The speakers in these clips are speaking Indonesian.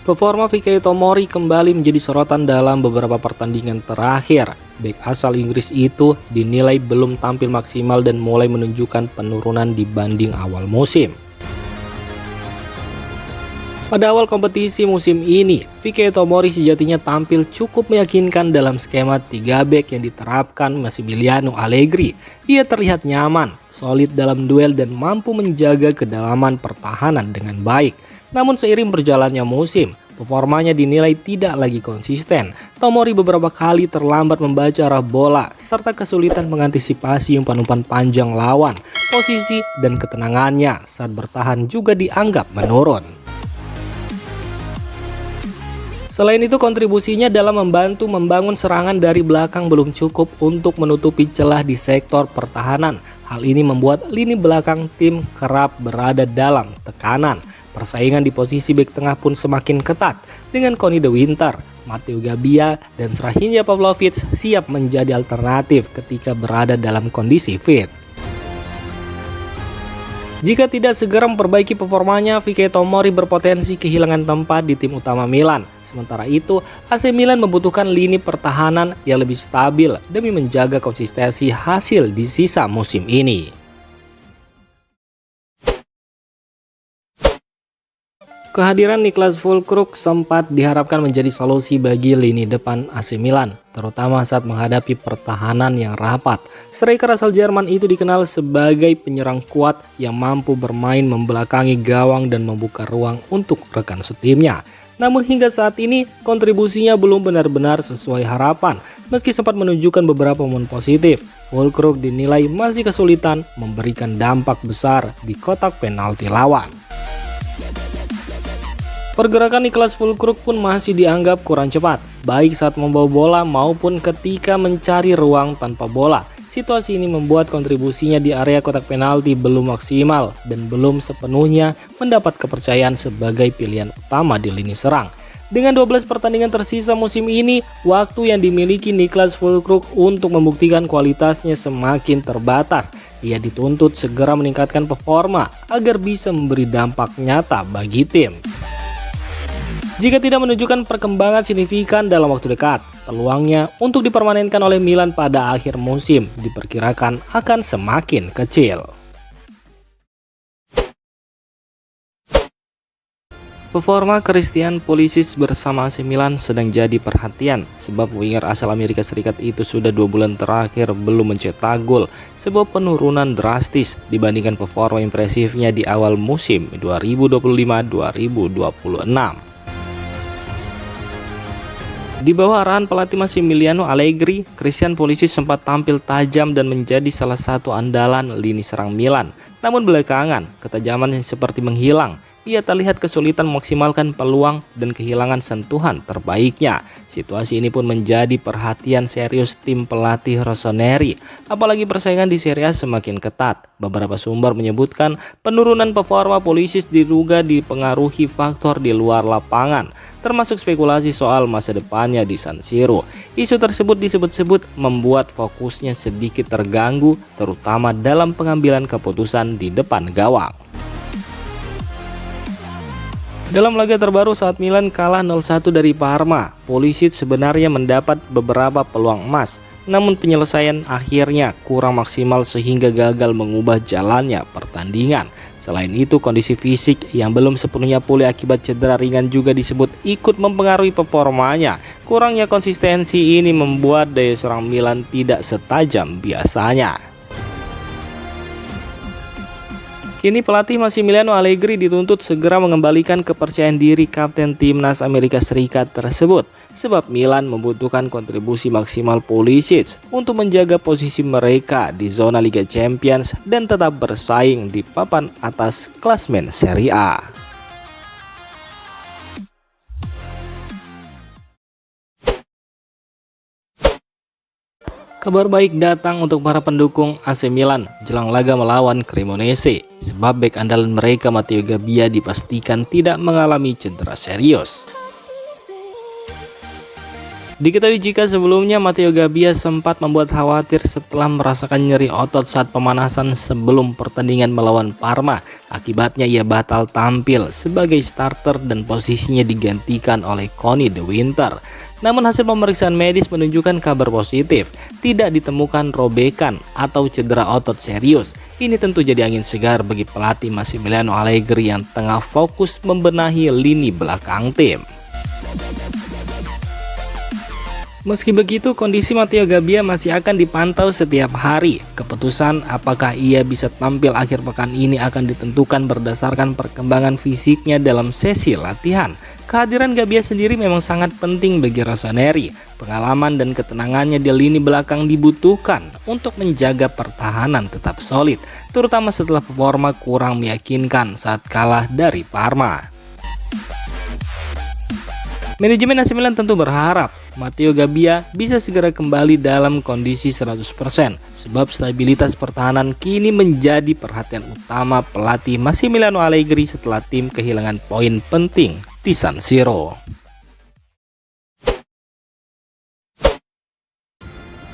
Performa Fikayo Tomori kembali menjadi sorotan dalam beberapa pertandingan terakhir. Bek asal Inggris itu dinilai belum tampil maksimal dan mulai menunjukkan penurunan dibanding awal musim. Pada awal kompetisi musim ini, Fikayo Tomori sejatinya tampil cukup meyakinkan dalam skema 3 bek yang diterapkan Massimiliano Allegri. Ia terlihat nyaman, solid dalam duel dan mampu menjaga kedalaman pertahanan dengan baik. Namun seiring berjalannya musim, performanya dinilai tidak lagi konsisten. Tomori beberapa kali terlambat membaca arah bola, serta kesulitan mengantisipasi umpan-umpan panjang lawan. Posisi dan ketenangannya saat bertahan juga dianggap menurun. Selain itu, kontribusinya dalam membantu membangun serangan dari belakang belum cukup untuk menutupi celah di sektor pertahanan. Hal ini membuat lini belakang tim kerap berada dalam tekanan. Persaingan di posisi bek tengah pun semakin ketat dengan Conny De Winter, Matteo Gabbia, dan Strahinja Pavlovic siap menjadi alternatif ketika berada dalam kondisi fit. Jika tidak segera memperbaiki performanya, Fikayo Tomori berpotensi kehilangan tempat di tim utama Milan. Sementara itu, AC Milan membutuhkan lini pertahanan yang lebih stabil demi menjaga konsistensi hasil di sisa musim ini. Kehadiran Niklas Füllkrug sempat diharapkan menjadi solusi bagi lini depan AC Milan, terutama saat menghadapi pertahanan yang rapat. Striker asal Jerman itu dikenal sebagai penyerang kuat yang mampu bermain membelakangi gawang dan membuka ruang untuk rekan setimnya. Namun hingga saat ini kontribusinya belum benar-benar sesuai harapan. Meski sempat menunjukkan beberapa momen positif, Füllkrug dinilai masih kesulitan memberikan dampak besar di kotak penalti lawan. Pergerakan Niklas Füllkrug pun masih dianggap kurang cepat, baik saat membawa bola maupun ketika mencari ruang tanpa bola. Situasi ini membuat kontribusinya di area kotak penalti belum maksimal dan belum sepenuhnya mendapat kepercayaan sebagai pilihan utama di lini serang. Dengan 12 pertandingan tersisa musim ini, waktu yang dimiliki Niklas Füllkrug untuk membuktikan kualitasnya semakin terbatas. Ia dituntut segera meningkatkan performa agar bisa memberi dampak nyata bagi tim. Jika tidak menunjukkan perkembangan signifikan dalam waktu dekat, peluangnya untuk dipermanenkan oleh Milan pada akhir musim diperkirakan akan semakin kecil. Performa Christian Pulisic bersama AC Milan sedang jadi perhatian sebab winger asal Amerika Serikat itu sudah 2 bulan terakhir belum mencetak gol, sebuah penurunan drastis dibandingkan performa impresifnya di awal musim 2025-2026. Di bawah arahan pelatih Massimiliano Allegri, Christian Pulisic sempat tampil tajam dan menjadi salah satu andalan lini serang Milan. Namun belakangan, ketajamannya seperti menghilang. Ia terlihat kesulitan memaksimalkan peluang dan kehilangan sentuhan terbaiknya. Situasi ini pun menjadi perhatian serius tim pelatih Rossoneri. Apalagi persaingan di Serie A semakin ketat. Beberapa sumber menyebutkan penurunan performa Pulisic diduga dipengaruhi faktor di luar lapangan, termasuk spekulasi soal masa depannya di San Siro. Isu tersebut disebut-sebut membuat fokusnya sedikit terganggu, terutama dalam pengambilan keputusan di depan gawang. Dalam laga terbaru saat Milan kalah 0-1 dari Parma, Pulisic sebenarnya mendapat beberapa peluang emas. Namun penyelesaian akhirnya kurang maksimal sehingga gagal mengubah jalannya pertandingan. Selain itu, kondisi fisik yang belum sepenuhnya pulih akibat cedera ringan juga disebut ikut mempengaruhi performanya. Kurangnya konsistensi ini membuat daya serang Milan tidak setajam biasanya. Kini pelatih Massimiliano Allegri dituntut segera mengembalikan kepercayaan diri kapten timnas Amerika Serikat tersebut, sebab Milan membutuhkan kontribusi maksimal Pulisic untuk menjaga posisi mereka di zona Liga Champions dan tetap bersaing di papan atas klasmen Serie A. Kabar baik datang untuk para pendukung AC Milan jelang laga melawan Cremonese, sebab bek andalan mereka Matteo Gabbia dipastikan tidak mengalami cedera serius. Diketahui jika sebelumnya Matteo Gabbia sempat membuat khawatir setelah merasakan nyeri otot saat pemanasan sebelum pertandingan melawan Parma. Akibatnya ia batal tampil sebagai starter dan posisinya digantikan oleh Conny De Winter. Namun hasil pemeriksaan medis menunjukkan kabar positif, tidak ditemukan robekan atau cedera otot serius. Ini tentu jadi angin segar bagi pelatih Massimiliano Allegri yang tengah fokus membenahi lini belakang tim. Meski begitu, kondisi Matteo Gabbia masih akan dipantau setiap hari. Keputusan apakah ia bisa tampil akhir pekan ini akan ditentukan berdasarkan perkembangan fisiknya dalam sesi latihan. Kehadiran Gabbia sendiri memang sangat penting bagi Rossoneri. Pengalaman dan ketenangannya di lini belakang dibutuhkan untuk menjaga pertahanan tetap solid, terutama setelah performa kurang meyakinkan saat kalah dari Parma. Manajemen AC Milan tentu berharap Matteo Gabbia bisa segera kembali dalam kondisi 100%, sebab stabilitas pertahanan kini menjadi perhatian utama pelatih Massimiliano Allegri setelah tim kehilangan poin penting di San Siro.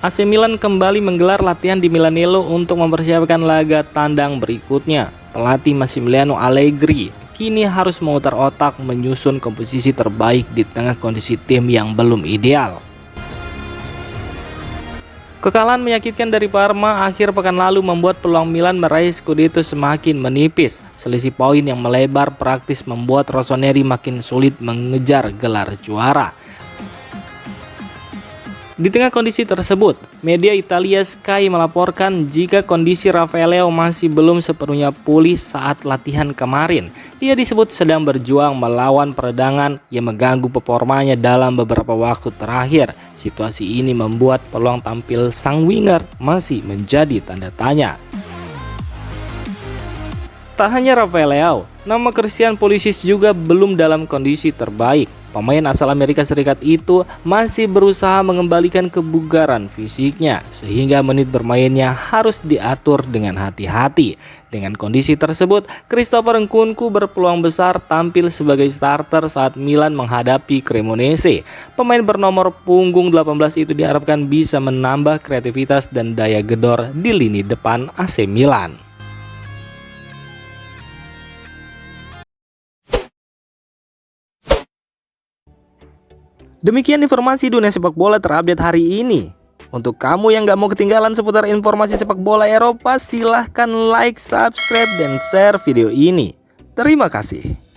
AC Milan kembali menggelar latihan di Milanello untuk mempersiapkan laga tandang berikutnya. Pelatih Massimiliano Allegri kini harus memutar otak menyusun komposisi terbaik di tengah kondisi tim yang belum ideal. Kekalahan menyakitkan dari Parma akhir pekan lalu membuat peluang Milan meraih Scudetto semakin menipis. Selisih poin yang melebar praktis membuat Rossoneri makin sulit mengejar gelar juara. Di tengah kondisi tersebut, media Italia Sky melaporkan jika kondisi Rafael Leao masih belum sepenuhnya pulih saat latihan kemarin. Ia disebut sedang berjuang melawan peradangan yang mengganggu performanya dalam beberapa waktu terakhir. Situasi ini membuat peluang tampil sang winger masih menjadi tanda tanya. Tak hanya Rafael Leao, nama Christian Pulisic juga belum dalam kondisi terbaik. Pemain asal Amerika Serikat itu masih berusaha mengembalikan kebugaran fisiknya, sehingga menit bermainnya harus diatur dengan hati-hati. Dengan kondisi tersebut, Christopher Nkunku berpeluang besar tampil sebagai starter saat Milan menghadapi Cremonese. Pemain bernomor punggung 18 itu diharapkan bisa menambah kreativitas dan daya gedor di lini depan AC Milan. Demikian informasi dunia sepak bola terupdate hari ini. Untuk kamu yang gak mau ketinggalan seputar informasi sepak bola Eropa, silahkan like, subscribe, dan share video ini. Terima kasih.